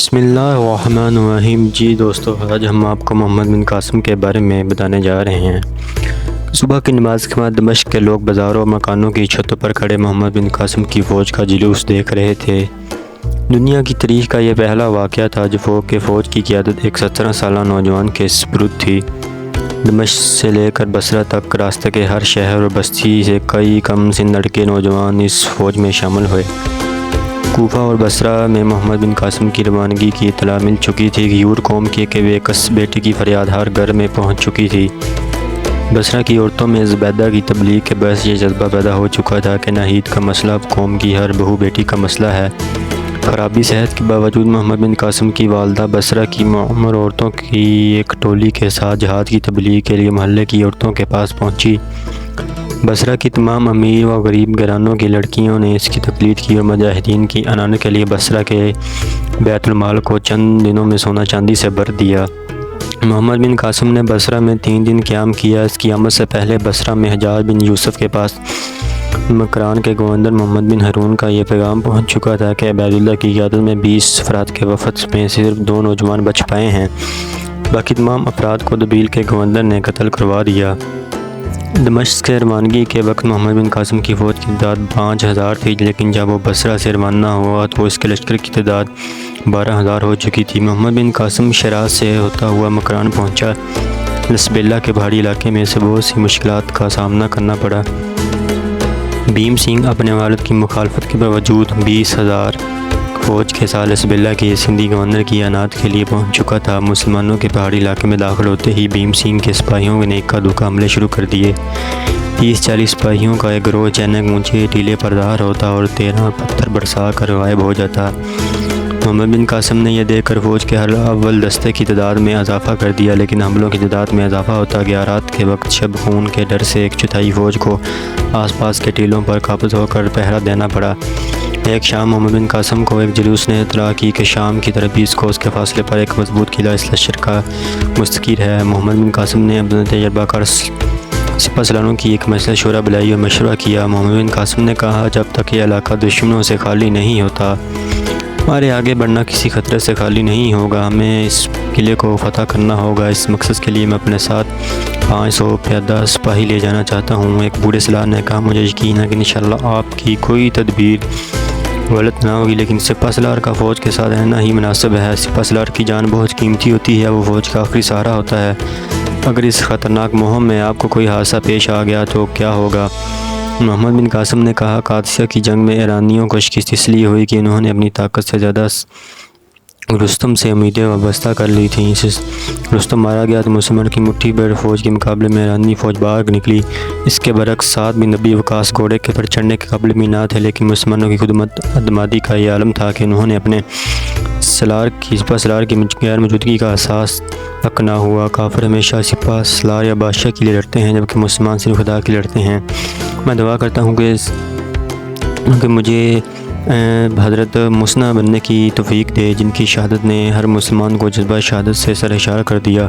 بسم اللہ الرحمن الرحیم۔ جی دوستو، آج ہم آپ کو محمد بن قاسم کے بارے میں بتانے جا رہے ہیں۔ صبح کی نماز کے بعد دمشق کے لوگ بازاروں اور مکانوں کی چھتوں پر کھڑے محمد بن قاسم کی فوج کا جلوس دیکھ رہے تھے۔ دنیا کی تاریخ کا یہ پہلا واقعہ تھا جب فوج کی قیادت ایک 17 سالہ نوجوان کے سپرد تھی۔ دمشق سے لے کر بصرہ تک راستے کے ہر شہر اور بستی سے کئی کم سن لڑکے نوجوان اس فوج میں شامل ہوئے۔ کوفہ اور بصرہ میں محمد بن قاسم کی روانگی کی اطلاع مل چکی تھی۔ غیور قوم کی ایک بےکس بیٹی کی فریاد ہر گھر میں پہنچ چکی تھی۔ بصرہ کی عورتوں میں زبیدہ کی تبلیغ کے باعث یہ جذبہ پیدا ہو چکا تھا کہ ناہید کا مسئلہ اب قوم کی ہر بہو بیٹی کا مسئلہ ہے۔ خرابی صحت کے باوجود محمد بن قاسم کی والدہ بصرہ کی معمر عورتوں کی ایک ٹولی کے ساتھ جہاد کی تبلیغ کے لیے محلے کی عورتوں کے پاس پہنچی۔ بصرہ کی تمام امیر و غریب گھرانوں کی لڑکیوں نے اس کی تقلید کی اور مجاہدین کی اعانت کے لیے بصرہ کے بیت المال کو چند دنوں میں سونا چاندی سے بھر دیا۔ محمد بن قاسم نے بصرہ میں 3 دن قیام کیا۔ اس کی آمد سے پہلے بصرہ میں حجاج بن یوسف کے پاس مکران کے گورنر محمد بن ہارون کا یہ پیغام پہنچ چکا تھا کہ عبید اللہ کی قیادت میں 20 افراد کے وفد میں صرف 2 نوجوان بچ پائے ہیں، باقی تمام افراد کو دبیل کے گورنر نے قتل کروا دیا۔ دمشق سے روانگی کے وقت محمد بن قاسم کی فوج کی تعداد 5000 تھی، لیکن جب وہ بصرہ سے روانہ ہوا تو اس کے لشکر کی تعداد 12000 ہو چکی تھی۔ محمد بن قاسم شیراز سے ہوتا ہوا مکران پہنچا۔ لسبیلا کے پہاڑی علاقے میں اسے بہت سی مشکلات کا سامنا کرنا پڑا۔ بھیم سنگھ اپنے والد کی مخالفت کے باوجود 20000 فوج کے ساتھ لسبیلا کے سندھی گورنر کی اعانت کے لیے پہنچ چکا تھا۔ مسلمانوں کے پہاڑی علاقے میں داخل ہوتے ہی بھیم سنگھ کے سپاہیوں نے اکا دکا حملے شروع کر دیے۔ 30-40 سپاہیوں کا ایک گروہ اچانک اونچے ٹیلے پر ظاہر ہوتا اور 13 پتھر برسا کر غائب ہو جاتا۔ محمد بن قاسم نے یہ دیکھ کر فوج کے ہر اول دستے کی تعداد میں اضافہ کر دیا، لیکن حملوں کی تعداد میں اضافہ ہوتا گیا۔ رات کے وقت شب خون کے ڈر سے 1/4 فوج کو آس پاس کے ٹیلوں پر قابض ہو کر پہرا دینا پڑا۔ ایک شام محمد بن قاسم کو ایک جلوس نے اطلاع کی کہ شام کی طرف 20 کوس کے فاصلے پر ایک مضبوط قلعہ اس لشکر کا مستقر ہے۔ محمد بن قاسم نے اپنے تجربہ کار سپہ سالاروں کی ایک مجلس شورا بلائی اور مشورہ کیا۔ محمد بن قاسم نے کہا، جب تک یہ علاقہ دشمنوں سے خالی نہیں ہوتا، ہمارے آگے بڑھنا کسی خطرے سے خالی نہیں ہوگا۔ ہمیں اس قلعے کو فتح کرنا ہوگا۔ اس مقصد کے لیے میں اپنے ساتھ 500 پیادہ سپاہی لے جانا چاہتا ہوں۔ ایک بوڑھے سالار نے کہا، مجھے یقین ہے کہ انشاءاللہ آپ کی کوئی تدبیر غلط نہ ہوگی، لیکن سپہ سالار کا فوج کے ساتھ رہنا ہی مناسب ہے۔ سپہ سالار کی جان بہت قیمتی ہوتی ہے، وہ فوج کا آخری سہارا ہوتا ہے۔ اگر اس خطرناک مہم میں آپ کو کوئی حادثہ پیش آ گیا تو کیا ہوگا؟ محمد بن قاسم نے کہا، قادسیہ کی جنگ میں ایرانیوں کو شکست اس لیے ہوئی کہ انہوں نے اپنی طاقت سے زیادہ رستم سے امیدیں وابستہ کر لی تھیں۔ رستم مارا گیا تو مسلمان کی مٹھی بھر فوج کے مقابلے میں ایرانی فوج باہر نکلی۔ اس کے برعکس سعد بن ابی وقاص گھوڑے کے پر چڑھنے کے قابل بھی نہ تھے، لیکن مسلمانوں کی خود اعتمادی کا یہ عالم تھا کہ انہوں نے اپنے سپہ سالار کی غیر موجودگی کا احساس تک نہ ہوا۔ کافر ہمیشہ سپہ سالار یا بادشاہ کے لیے لڑتے ہیں، جبکہ مسلمان صرف خدا کے لیے لڑتے ہیں۔ میں دعا کرتا ہوں کہ مجھے حضرت مسنہ بننے کی توفیق دے، جن کی شہادت نے ہر مسلمان کو جذبہ شہادت سے سرشار کر دیا۔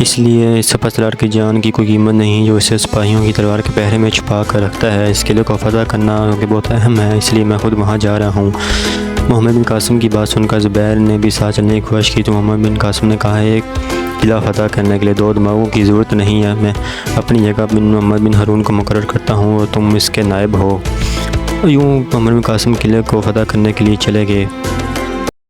اس لیے سپہ سالار کی جان کی کوئی قیمت نہیں جو اسے سپاہیوں کی تلوار کے پہرے میں چھپا کر رکھتا ہے۔ اس قلعے کو فتح کرنا بہت اہم ہے، اس لیے میں خود وہاں جا رہا ہوں۔ محمد بن قاسم کی بات سن کر زبیر نے بھی ساتھ چلنے کی خواہش کی تو محمد بن قاسم نے کہا، ایک قلعہ فتح کرنے کے لیے 2 دماغوں کی ضرورت نہیں ہے۔ میں اپنی جگہ محمد بن ہارون کو مقرر کرتا ہوں اور تم اس کے نائب ہو۔ یوں محمد بن قاسم قلعے کو فتح کرنے کے لیے چلے گئے۔